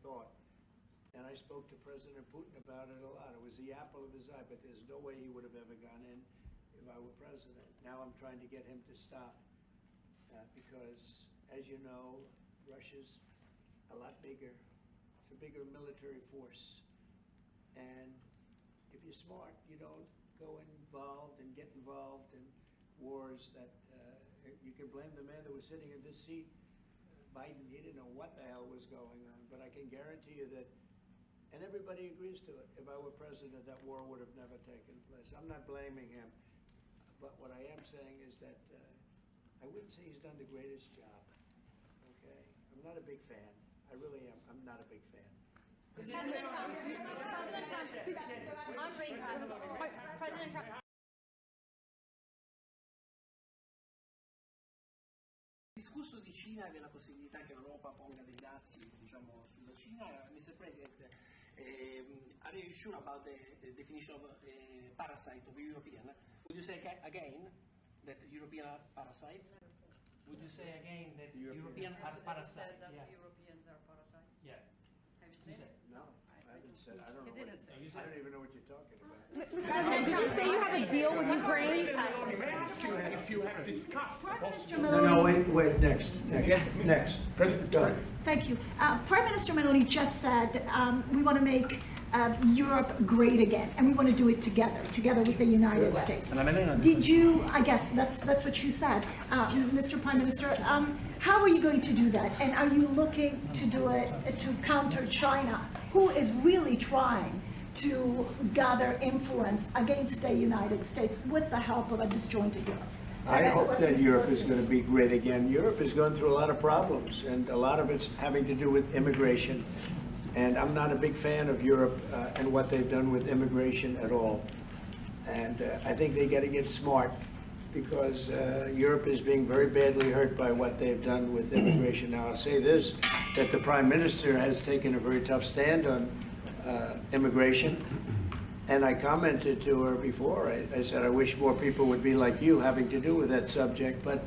thought. And I spoke to President Putin about it a lot. It was the apple of his eye, but there's no way he would have ever gone in if I were president. Now I'm trying to get him to stop because, as you know, Russia's a lot bigger. It's a bigger military force. And if you're smart, you don't go involved and get involved in wars that you can blame the man that was sitting in this seat. Biden, he didn't know what the hell was going on, but I can guarantee you that, and everybody agrees to it, if I were president, that war would have never taken place. I'm not blaming him, but what I am saying is that I wouldn't say he's done the greatest job, okay? I'm not a big fan. I really am. I'm not a big fan. President Trump. Il discorso di Cina e della possibilità che l'Europa ponga dei dazi, diciamo, sulla Cina, Mr. President, are you sure about the definition of parasite of European? Would you say again that European are parasite? Would you say again that European are parasite? That Europeans are parasites? Yeah. Have you said it? No, I haven't said. I don't know. He didn't say. I don't even know what you're talking about. Mr. President, did you say you have a deal with Ukraine? May I ask you if you have discussed the possibility? No, wait, next. President, go. Thank you. Prime Minister Meloni just said we want to make Europe great again, and we want to do it together with the United States. Did you, I guess that's what you said, Mr. Prime Minister, how are you going to do that? And are you looking to do it to counter China, who is really trying to gather influence against the United States with the help of a disjointed Europe? I hope that Europe is going to be great again. Europe is going through a lot of problems, and a lot of it's having to do with immigration. And I'm not a big fan of Europe and what they've done with immigration at all. And I think they got to get smart because Europe is being very badly hurt by what they've done with immigration. Now, I'll say this, that the Prime Minister has taken a very tough stand on immigration. And I commented to her before. I said, I wish more people would be like you having to do with that subject, but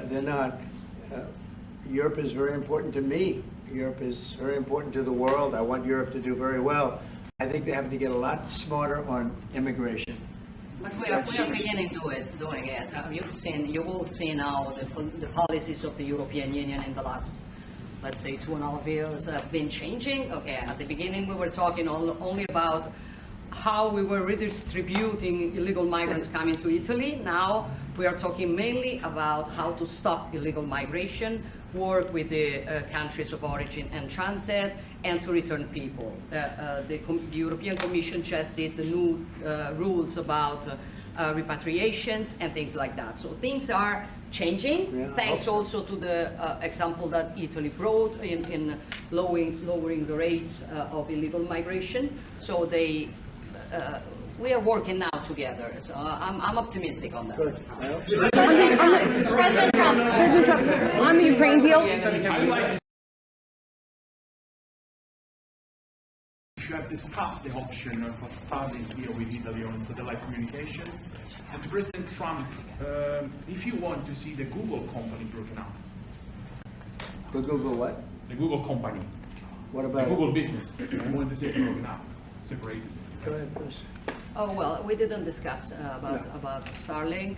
they're not. Europe is very important to me. Europe is very important to the world. I want Europe to do very well. I think they have to get a lot smarter on immigration. But we are beginning doing it. You've all seen now the policies of the European Union in the last, let's say, 2.5 years have been changing. Okay, at the beginning we were talking only about how we were redistributing illegal migrants coming to Italy. Now we are talking mainly about how to stop illegal migration, work with the countries of origin and transit, and to return people. The European Commission just did the new rules about repatriations and things like that. So things are changing, thanks also to the example that Italy brought in lowering the rates of illegal migration. So we are working now together, so I'm optimistic on that. President Trump, on the Ukraine deal. You have discussed the option of starting here with Italy on satellite communications. And to President Trump, if you want to see the Google company broken up. The Google what? The Google company. What about the Google business? I want to see it broken up, separated. Go ahead, please. Oh, well, we didn't discuss about Starlink.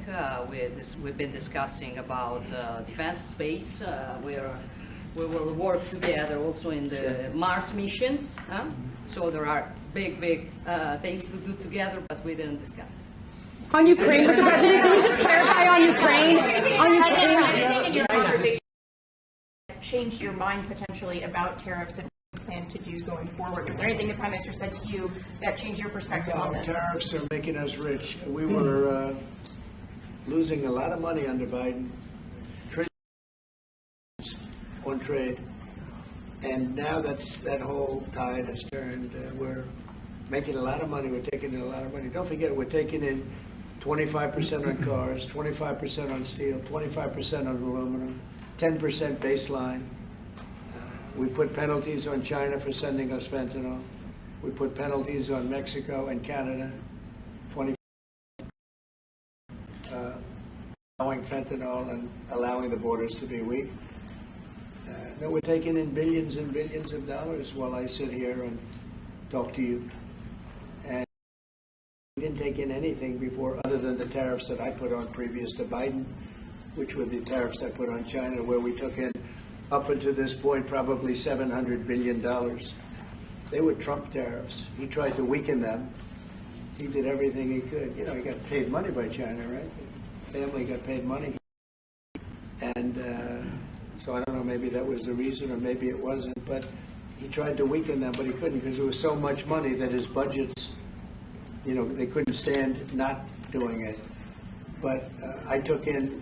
We've been discussing about defense space. We will work together also in the Mars missions. So there are big things to do together, but we didn't discuss it. On Ukraine, Mr. President, can you just clarify on Ukraine? Anything in your conversation changed your mind potentially about tariffs and what you plan to do going forward? Was there anything the Prime Minister said to you that changed your perspective on this? Tariffs are making us rich. We were losing a lot of money under Biden, trillions on trade. And now that whole tide has turned. We're making a lot of money. We're taking in a lot of money. Don't forget, we're taking in 25% on cars, 25% on steel, 25% on aluminum, 10% baseline. We put penalties on China for sending us fentanyl. We put penalties on Mexico and Canada, 20% allowing fentanyl and allowing the borders to be weak. No, we're taking in billions and billions of dollars while I sit here and talk to you. And we didn't take in anything before other than the tariffs that I put on previous to Biden, which were the tariffs I put on China, where we took in, up until this point, probably $700 billion. They were Trump tariffs. He tried to weaken them. He did everything he could. You know, he got paid money by China, right? The family got paid money. And so I don't know, maybe that was the reason or maybe it wasn't, but he tried to weaken them, but he couldn't because there was so much money that his budgets, you know, they couldn't stand not doing it. But I took in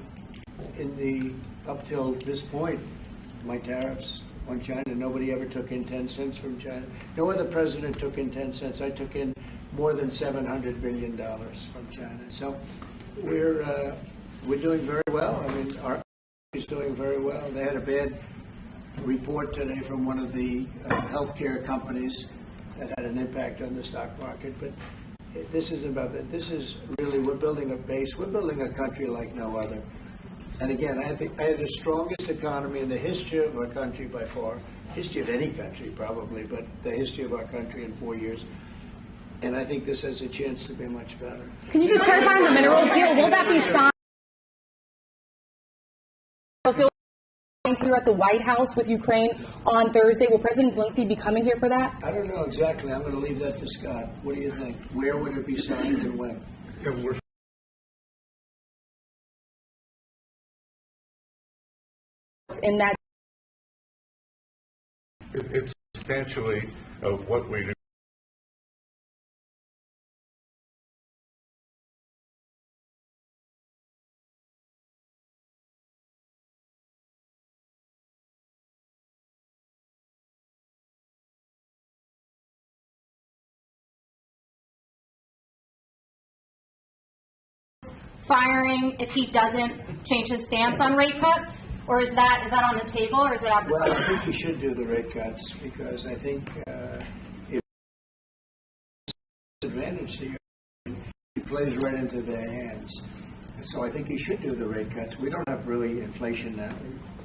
the, up till this point, my tariffs on China. Nobody ever took in 10 cents from China. No other president took in 10 cents. I took in more than $700 billion from China. So we're doing very well. I mean, our is doing very well. They had a bad report today from one of the healthcare companies that had an impact on the stock market. But this isn't about that. This is really, we're building a base. We're building a country like no other. And again, I had the strongest economy in the history of our country by far, history of any country probably, but the history of our country in 4 years. And I think this has a chance to be much better. Can you just clarify on the minerals deal? Will that be signed? Here at the White House with Ukraine on Thursday. Will President Zelensky be coming here for that? I don't know exactly. I'm going to leave that to Scott. What do you think? Where would it be signed and when? In that, it's substantially of what we do. Firing if he doesn't change his stance on rate cuts? Or is that on the table, or is it out the Well, I think he should do the rate cuts because I think if it's an advantage to you, it plays right into their hands. So I think he should do the rate cuts. We don't have really inflation now.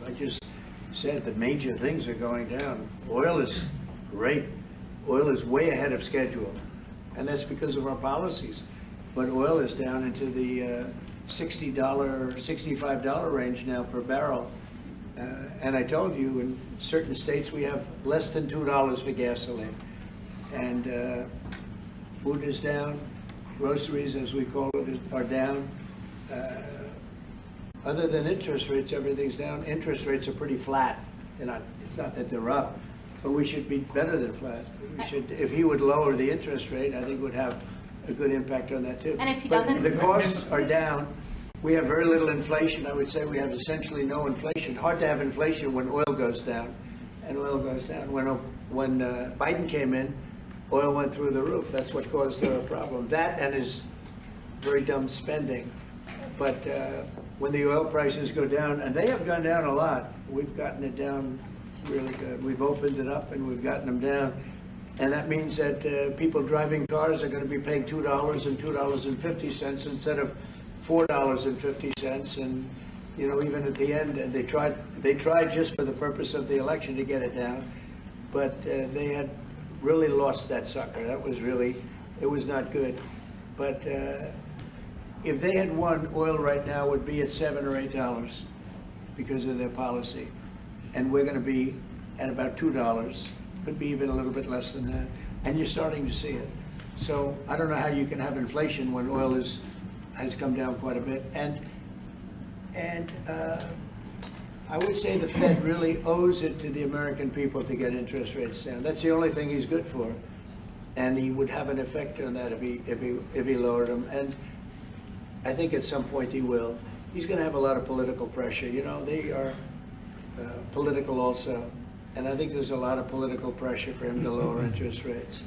I just said the major things are going down. Oil is great. Oil is way ahead of schedule, and that's because of our policies. But oil is down into the $60, $65 range now per barrel. And I told you, in certain states we have less than $2 for gasoline. And food is down. Groceries, as we call it, are down. Other than interest rates, everything's down. Interest rates are pretty flat. It's not that they're up, but we should be better than flat. We should, if he would lower the interest rate, I think it would have a good impact on that too. And if he but doesn't, the costs are down. We have very little inflation. I would say we have essentially no inflation. Hard to have inflation when oil goes down, and oil goes down. When Biden came in, oil went through the roof. That's what caused our problem. That and his very dumb spending. But when the oil prices go down, and they have gone down a lot, we've gotten it down really good. We've opened it up and we've gotten them down. And that means that people driving cars are going to be paying $2 and $2.50 instead of $4.50. And you know, even at the end, they tried just for the purpose of the election to get it down, but they had really lost that sucker. That was really, it was not good. But if they had won, oil right now would be at $7 or $8 because of their policy, and we're going to be at about $2. Could be even a little bit less than that, and you're starting to see it. So I don't know how you can have inflation when oil has come down quite a bit, and I would say the Fed really owes it to the American people to get interest rates down. That's the only thing he's good for, and he would have an effect on that if he lowered them. And I think at some point he will. He's going to have a lot of political pressure. You know, they are political also. And I think there's a lot of political pressure for him to lower interest rates.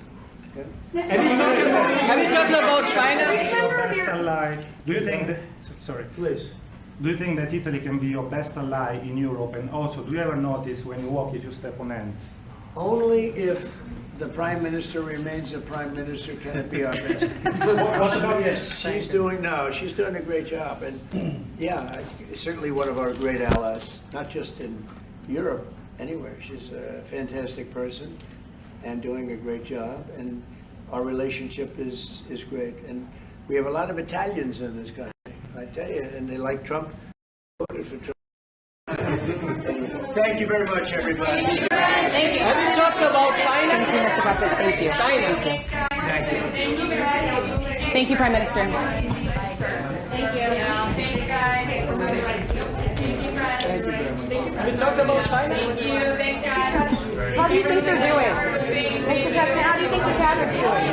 Okay? Have you talked about China? Best ally. Do you think that? Sorry. Please. Do you think that Italy can be your best ally in Europe? And also, do you ever notice when you walk if you step on ants? Only if the prime minister remains a prime minister can it be our best. What about yes, she's doing a great job, and yeah, certainly one of our great allies, not just in Europe, anywhere. She's a fantastic person and doing a great job, and our relationship is great. And we have a lot of Italians in this country, I tell you, and they like Trump. Voted for Trump. Thank you very much, everybody. Thank you. Have you talked about China? Thank you, Mr. President. Thank you. China. Thank you. Thank you, Prime Minister. Thank you. Thanks, guys. Thank you very much. Have you talked about China? Thank you. Thanks, guys. How do you think they're doing? Mr. President, how do you think the cabinet's doing?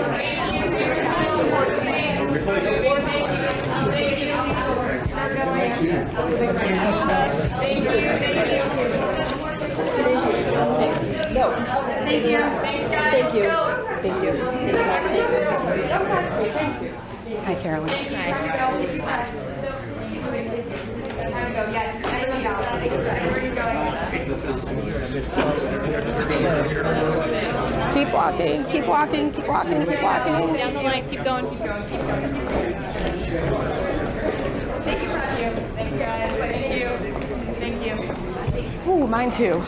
Thank you. Thank you. Thank you. Hi, Carolyn. Yes, thank you. Where are you going? Keep walking, keep walking, keep walking, keep walking. Down the line, keep going, keep going, keep going. Thank you, Matthew. Thanks, guys. Thank you. Thank you. Ooh, mine too.